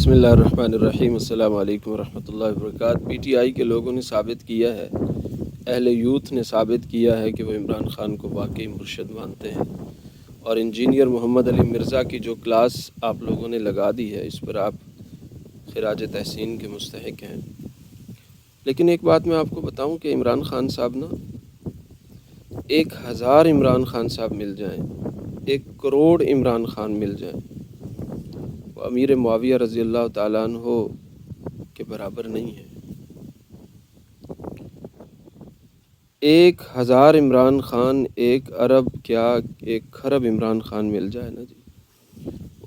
بسم اللہ الرحمن الرحیم۔ السلام علیکم ورحمۃ اللہ وبرکاتہ۔ پی ٹی آئی کے لوگوں نے ثابت کیا ہے، اہل یوتھ نے ثابت کیا ہے کہ وہ عمران خان کو واقعی مرشد مانتے ہیں، اور انجینئر محمد علی مرزا کی جو کلاس آپ لوگوں نے لگا دی ہے اس پر آپ خراج تحسین کے مستحق ہیں۔ لیکن ایک بات میں آپ کو بتاؤں کہ عمران خان صاحب نا 1000 عمران خان صاحب مل جائیں، 1 کروڑ عمران خان مل جائیں، وہ امیر معاویہ رضی اللہ تعالیٰ عنہ کے برابر نہیں ہے۔ 1000 عمران خان، 1 ارب کیا 1 خرب عمران خان مل جائے نا جی،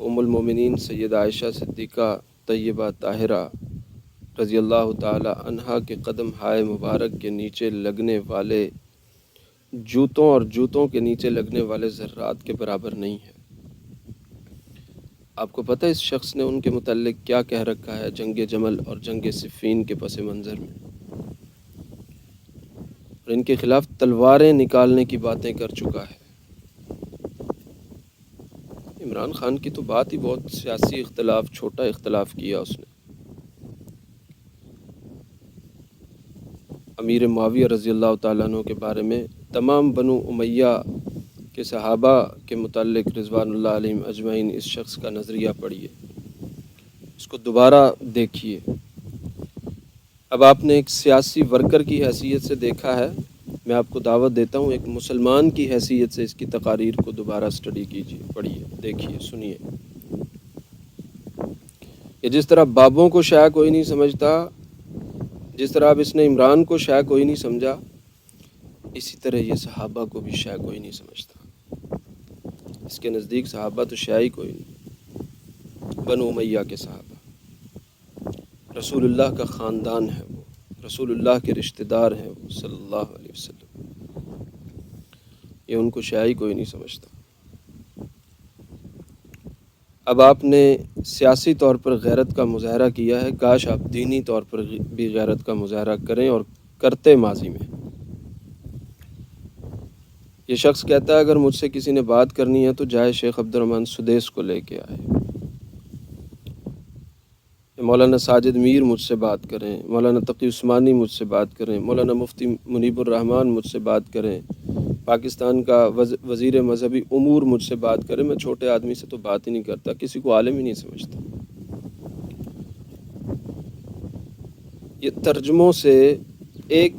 ام المومنین سیدہ عائشہ صدیقہ طیبہ طاہرہ رضی اللہ تعالی عنہا کے قدم ہائے مبارک کے نیچے لگنے والے جوتوں اور جوتوں کے نیچے لگنے والے ذرات کے برابر نہیں ہے۔ آپ کو پتہ ہے اس شخص نے ان کے متعلق کیا کہہ رکھا ہے جنگ جمل اور جنگ صفین کے پس منظر میں، اور ان کے خلاف تلواریں نکالنے کی باتیں کر چکا ہے۔ عمران خان کی تو بات ہی بہت سیاسی اختلاف، چھوٹا اختلاف کیا اس نے۔ امیر معاویہ رضی اللہ تعالیٰ عنہ کے بارے میں تمام بنو امیہ کے صحابہ کے متعلق رضوان اللہ علیہم اجمعین اس شخص کا نظریہ پڑھیے، اس کو دوبارہ دیکھیے۔ اب آپ نے ایک سیاسی ورکر کی حیثیت سے دیکھا ہے، میں آپ کو دعوت دیتا ہوں ایک مسلمان کی حیثیت سے اس کی تقاریر کو دوبارہ سٹڈی کیجیے، پڑھیے، دیکھیے، سنیے۔ یہ جس طرح بابوں کو شیعہ کوئی نہیں سمجھتا، جس طرح اب اس نے عمران کو شیعہ کوئی نہیں سمجھا، اسی طرح یہ صحابہ کو بھی شیعہ کوئی نہیں سمجھتا۔ اس کے نزدیک صحابہ تو شیعہ ہی کوئی نہیں، بنو امیہ کے صحابہ، رسول اللہ کا خاندان ہے وہ، رسول اللہ کے رشتہ دار ہیں وہ صلی اللہ علیہ وسلم، یہ ان کو شیعہ ہی کوئی نہیں سمجھتا۔ اب آپ نے سیاسی طور پر غیرت کا مظاہرہ کیا ہے، کاش آپ دینی طور پر بھی غیرت کا مظاہرہ کریں، اور کرتے ماضی میں۔ یہ شخص کہتا ہے اگر مجھ سے کسی نے بات کرنی ہے تو جائے شیخ عبد الرحمن سدیس کو لے کے آئے، مولانا ساجد میر مجھ سے بات کریں، مولانا تقی عثمانی مجھ سے بات کریں، مولانا مفتی منیب الرحمن مجھ سے بات کریں، پاکستان کا وزیر مذہبی امور مجھ سے بات کریں، میں چھوٹے آدمی سے تو بات ہی نہیں کرتا، کسی کو عالم ہی نہیں سمجھتا۔ یہ ترجموں سے ایک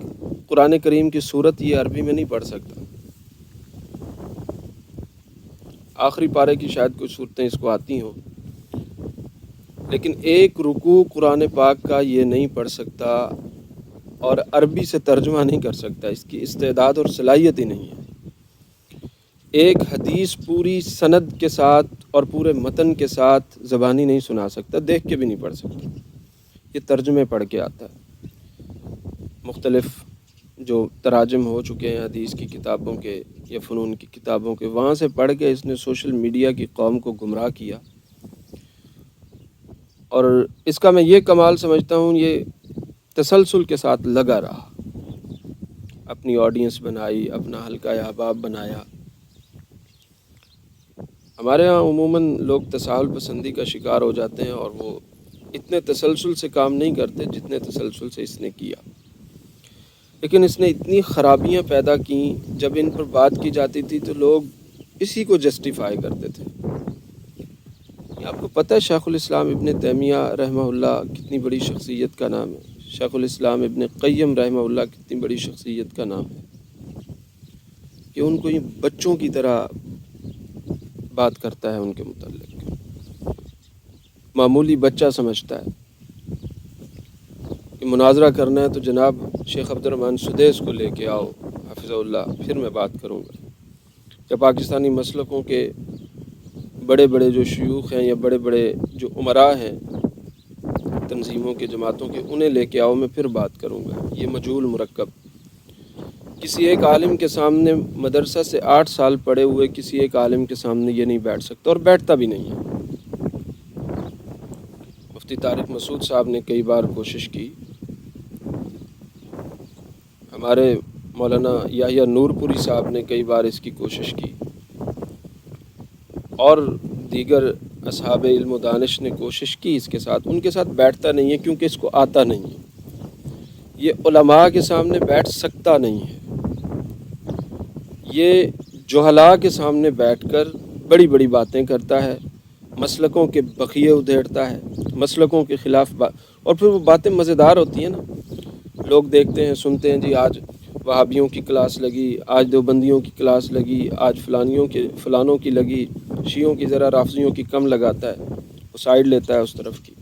قرآن کریم کی صورت یہ عربی میں نہیں پڑھ سکتا، آخری پارے کی شاید کچھ صورتیں اس کو آتی ہوں، لیکن ایک رکوع قرآن پاک کا یہ نہیں پڑھ سکتا اور عربی سے ترجمہ نہیں کر سکتا، اس کی استعداد اور صلاحیت ہی نہیں ہے۔ ایک حدیث پوری سند کے ساتھ اور پورے متن کے ساتھ زبانی نہیں سنا سکتا، دیکھ کے بھی نہیں پڑھ سکتا، یہ ترجمے پڑھ کے آتا ہے۔ مختلف جو تراجم ہو چکے ہیں حدیث کی کتابوں کے یا فنون کی کتابوں کے، وہاں سے پڑھ کے اس نے سوشل میڈیا کی قوم کو گمراہ کیا، اور اس کا میں یہ کمال سمجھتا ہوں، یہ تسلسل کے ساتھ لگا رہا، اپنی آڈینس بنائی، اپنا حلقہ احباب بنایا۔ ہمارے ہاں عموماً لوگ تساہل پسندی کا شکار ہو جاتے ہیں، اور وہ اتنے تسلسل سے کام نہیں کرتے جتنے تسلسل سے اس نے کیا، لیکن اس نے اتنی خرابیاں پیدا کیں، جب ان پر بات کی جاتی تھی تو لوگ اسی کو جسٹیفائی کرتے تھے۔ آپ کو پتہ ہے شیخ الاسلام ابن تیمیہ رحمہ اللہ کتنی بڑی شخصیت کا نام ہے، شیخ الاسلام ابن قیم رحمہ اللہ کتنی بڑی شخصیت کا نام ہے، کہ ان کو یہ بچوں کی طرح بات کرتا ہے، ان کے متعلق معمولی بچہ سمجھتا ہے کہ مناظرہ کرنا ہے تو جناب شیخ عبد الرحمن سدیس کو لے کے آؤ حفظہ اللہ، پھر میں بات کروں گا۔ یا پاکستانی مسلکوں کے بڑے بڑے جو شیوخ ہیں یا بڑے بڑے جو امراء ہیں تنظیموں کے، جماعتوں کے، انہیں لے کے آؤ، میں پھر بات کروں گا۔ یہ مجہول مرکب کسی ایک عالم کے سامنے، مدرسہ سے 8 سال پڑھے ہوئے کسی ایک عالم کے سامنے یہ نہیں بیٹھ سکتا، اور بیٹھتا بھی نہیں ہے۔ مفتی طارق مسعود صاحب نے کئی بار کوشش کی، ہمارے مولانا یحییٰ نور پوری صاحب نے کئی بار اس کی کوشش کی، اور دیگر اصحاب علم و دانش نے کوشش کی اس کے ساتھ، ان کے ساتھ بیٹھتا نہیں ہے کیونکہ اس کو آتا نہیں ہے، یہ علماء کے سامنے بیٹھ سکتا نہیں ہے، یہ جہلاء کے سامنے بیٹھ کر بڑی بڑی باتیں کرتا ہے، مسلکوں کے بخیے ادھیڑتا ہے، مسلکوں کے خلاف اور پھر وہ باتیں مزیدار ہوتی ہیں نا، لوگ دیکھتے ہیں سنتے ہیں، جی آج وہابیوں کی کلاس لگی، آج دیوبندیوں کی کلاس لگی، آج فلانوں کی لگی، شیعوں کی ذرا رافضیوں کی کم لگاتا ہے، وہ سائیڈ لیتا ہے اس طرف کی،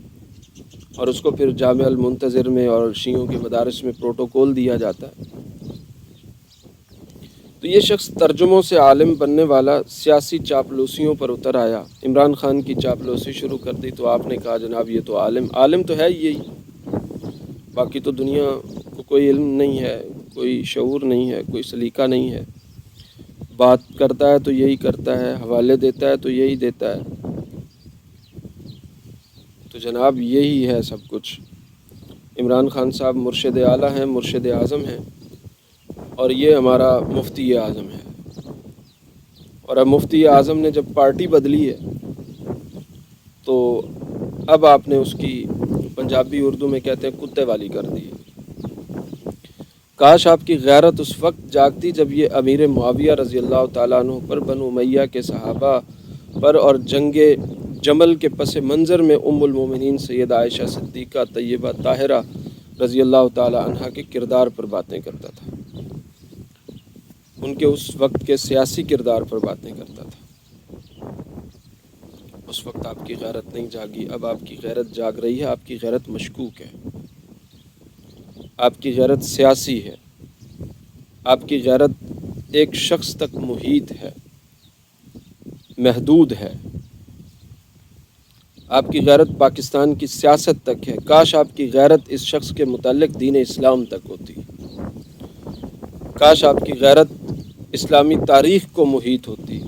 اور اس کو پھر جامع المنتظر میں اور شیعوں کے مدارس میں پروٹوکول دیا جاتا ہے۔ تو یہ شخص ترجموں سے عالم بننے والا سیاسی چاپلوسیوں پر اتر آیا، عمران خان کی چاپلوسی شروع کر دی، تو آپ نے کہا جناب یہ تو عالم تو ہے یہی، باقی تو دنیا کو کوئی علم نہیں ہے، کوئی شعور نہیں ہے، کوئی سلیقہ نہیں ہے، بات کرتا ہے تو یہی کرتا ہے، حوالے دیتا ہے تو یہی دیتا ہے، تو جناب یہی ہے سب کچھ۔ عمران خان صاحب مرشد اعلیٰ ہیں، مرشد اعظم ہیں، اور یہ ہمارا مفتی اعظم ہے، اور اب مفتی اعظم نے جب پارٹی بدلی ہے تو اب آپ نے اس کی پنجابی اردو میں کہتے ہیں کتے والی کر دی ہے۔ کاش آپ کی غیرت اس وقت جاگتی جب یہ امیر معاویہ رضی اللہ تعالیٰ عنہ پر، بنو امیہ کے صحابہ پر اور جنگ جمل کے پس منظر میں ام المومنین سیدہ عائشہ صدیقہ طیبہ طاہرہ رضی اللہ تعالیٰ عنہ کے کردار پر باتیں کرتا تھا، ان کے اس وقت کے سیاسی کردار پر باتیں کرتا تھا۔ اس وقت آپ کی غیرت نہیں جاگی، اب آپ کی غیرت جاگ رہی ہے، آپ کی غیرت مشکوک ہے، آپ کی غیرت سیاسی ہے، آپ کی غیرت ایک شخص تک محیط ہے، محدود ہے، آپ کی غیرت پاکستان کی سیاست تک ہے۔ کاش آپ کی غیرت اس شخص کے متعلق دین اسلام تک ہوتی، کاش آپ کی غیرت اسلامی تاریخ کو محیط ہوتی،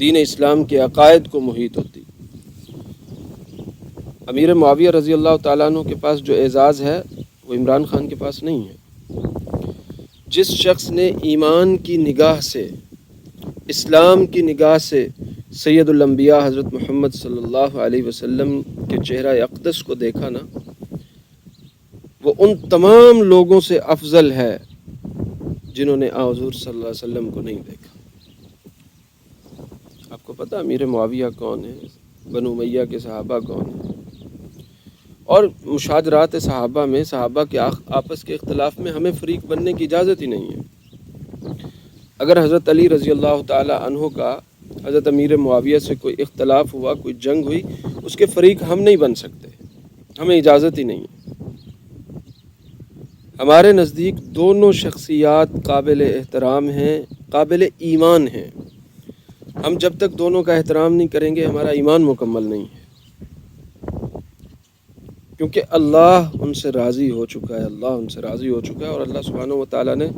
دین اسلام کے عقائد کو محیط ہوتی۔ امیر معاویہ رضی اللہ تعالیٰ عنہ کے پاس جو اعزاز ہے وہ عمران خان کے پاس نہیں ہے۔ جس شخص نے ایمان کی نگاہ سے، اسلام کی نگاہ سے سید الانبیاء حضرت محمد صلی اللہ علیہ وسلم کے چہرہ اقدس کو دیکھا نا، وہ ان تمام لوگوں سے افضل ہے جنہوں نے حضور صلی اللہ علیہ وسلم کو نہیں دیکھا۔ آپ کو پتہ امیر معاویہ کون ہے، بنو امیہ کے صحابہ کون ہیں، اور مشاجرات صحابہ میں، صحابہ کے آپس کے اختلاف میں ہمیں فریق بننے کی اجازت ہی نہیں ہے۔ اگر حضرت علی رضی اللہ تعالی عنہ کا حضرت امیر معاویہ سے کوئی اختلاف ہوا، کوئی جنگ ہوئی، اس کے فریق ہم نہیں بن سکتے، ہمیں اجازت ہی نہیں ہے۔ ہمارے نزدیک دونوں شخصیات قابل احترام ہیں، قابل ایمان ہیں، ہم جب تک دونوں کا احترام نہیں کریں گے ہمارا ایمان مکمل نہیں ہے، کیونکہ اللہ ان سے راضی ہو چکا ہے، اللہ ان سے راضی ہو چکا ہے، اور اللہ سبحانہ و تعالیٰ نے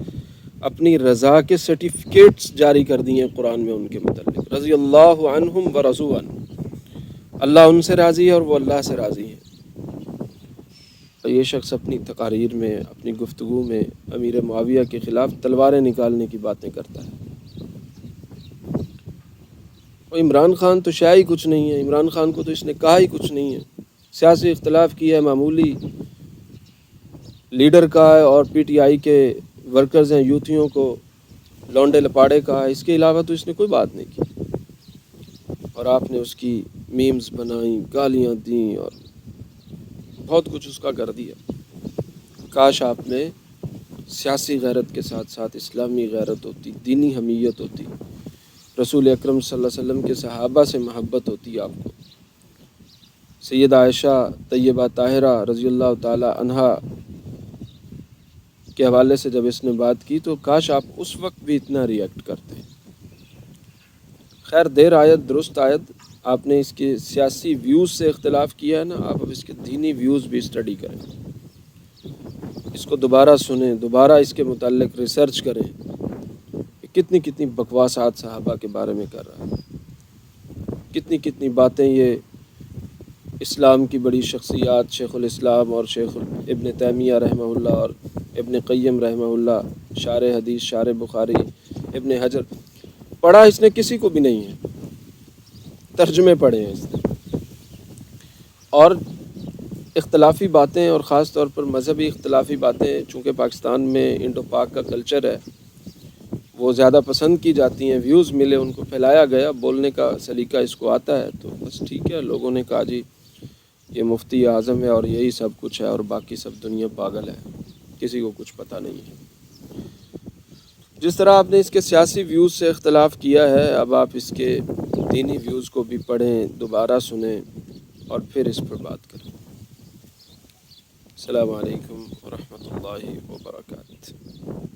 اپنی رضا کے سرٹیفکیٹس جاری کر دی ہیں قرآن میں ان کے متعلق، رضی اللہ عنہم ورضوا عنہ، اللہ ان سے راضی ہے اور وہ اللہ سے راضی ہے۔ اور یہ شخص اپنی تقاریر میں، اپنی گفتگو میں امیر معاویہ کے خلاف تلواریں نکالنے کی باتیں کرتا ہے، اور عمران خان تو شاید کچھ نہیں ہے، عمران خان کو تو اس نے کہا ہی کچھ نہیں ہے، سیاسی اختلاف کیا ہے معمولی، لیڈر کا ہے اور پی ٹی آئی کے ورکرز ہیں، یوتھیوں کو لونڈے لپاڑے کا ہے، اس کے علاوہ تو اس نے کوئی بات نہیں کی، اور آپ نے اس کی میمز بنائیں، گالیاں دیں اور بہت کچھ اس کا کر دیا۔ کاش آپ میں سیاسی غیرت کے ساتھ ساتھ اسلامی غیرت ہوتی، دینی حمیت ہوتی، رسول اکرم صلی اللہ علیہ وسلم کے صحابہ سے محبت ہوتی آپ کو، سیدہ عائشہ طیبہ طاہرہ رضی اللہ تعالی عنہا کے حوالے سے جب اس نے بات کی تو کاش آپ اس وقت بھی اتنا ریئیکٹ کرتے۔ خیر دیر آیت درست آیت، آپ نے اس کے سیاسی ویوز سے اختلاف کیا ہے نا، آپ اب اس کے دینی ویوز بھی اسٹڈی کریں، اس کو دوبارہ سنیں، دوبارہ اس کے متعلق ریسرچ کریں، کتنی کتنی بکواسات صحابہ کے بارے میں کر رہا ہے، کتنی کتنی باتیں یہ اسلام کی بڑی شخصیات شیخ الاسلام اور شیخ ابن تیمیہ رحمہ اللہ اور ابن قیم رحمہ اللہ، شارح حدیث، شارح بخاری، ابن حجر، پڑھا اس نے کسی کو بھی نہیں ہے، ترجمے پڑھے ہیں اس نے، اور اختلافی باتیں اور خاص طور پر مذہبی اختلافی باتیں چونکہ پاکستان میں انڈو پاک کا کلچر ہے وہ زیادہ پسند کی جاتی ہیں، ویوز ملے ان کو، پھیلایا گیا، بولنے کا سلیقہ اس کو آتا ہے، تو بس ٹھیک ہے، لوگوں نے کہا جی یہ مفتی اعظم ہے اور یہی سب کچھ ہے اور باقی سب دنیا پاگل ہے، کسی کو کچھ پتہ نہیں ہے۔ جس طرح آپ نے اس کے سیاسی ویوز سے اختلاف کیا ہے، اب آپ اس کے دینی ویوز کو بھی پڑھیں، دوبارہ سنیں اور پھر اس پر بات کریں۔ السلام علیکم ورحمۃ اللہ وبرکاتہ۔